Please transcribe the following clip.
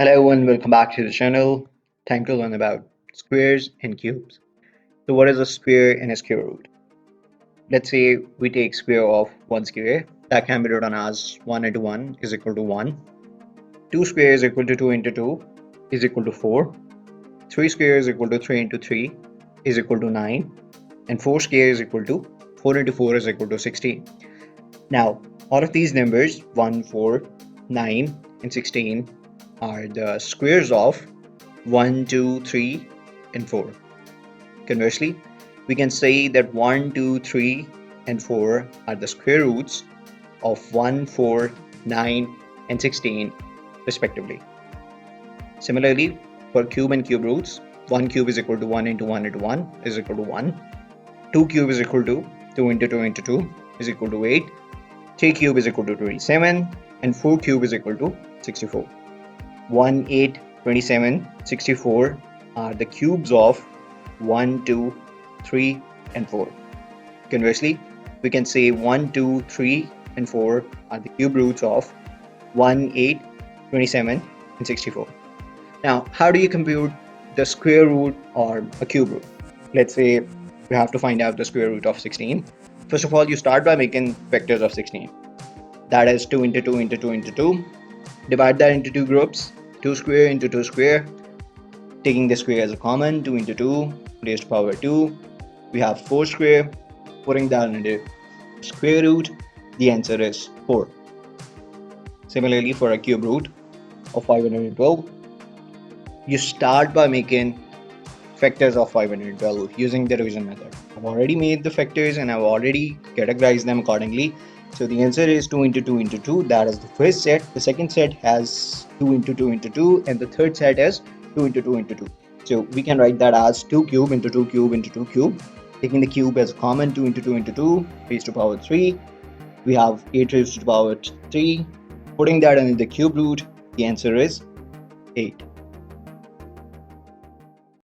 Hello and welcome back to the channel. Time to learn about squares and cubes. So what is a square and a square root? Let's say we take square of one square that can be written as 1 into 1 is equal to 1. 2 square is equal to 2 into 2 is equal to 4. 3 square is equal to 3 into 3 is equal to 9. And 4 square is equal to 4 into 4 is equal to 16. Now, all of these numbers 1, 4, 9 and 16 are the squares of 1, 2, 3 and 4. Conversely, we can say that 1, 2, 3 and 4 are the square roots of 1, 4, 9 and 16 respectively. Similarly, for cube and cube roots, 1 cube is equal to 1 into 1 into 1 is equal to 1. 2 cube is equal to 2 into 2 into 2 is equal to 8. 3 cube is equal to 27 and 4 cube is equal to 64. 1, 8, 27, 64 are the cubes of 1, 2, 3 and 4. Conversely, we can say 1, 2, 3 and 4 are the cube roots of 1, 8, 27 and 64. Now, how do you compute the square root or a cube root? Let's say we have to find out the square root of 16. First of all, you start by making vectors of 16. That is 2 into 2 into 2 into 2. Divide that into two groups, 2 square into 2 square. Taking the square as a common, 2 into 2 raised to power 2. We have 4 square. Putting that into square root, the answer is 4. Similarly, for a cube root of 512, you start by making factors of 512 using the division method. I've already made the factors and I've already categorized them accordingly. So the answer is 2 into 2 into 2. That is the first set. The second set has 2 into 2 into 2 and the third set is 2 into 2 into 2. So we can write that as 2 cube into 2 cube into 2 cube. Taking the cube as common, 2 into 2 into 2 raised to power 3. We have 8 raised to power 3. Putting that in the cube root, the answer is 8.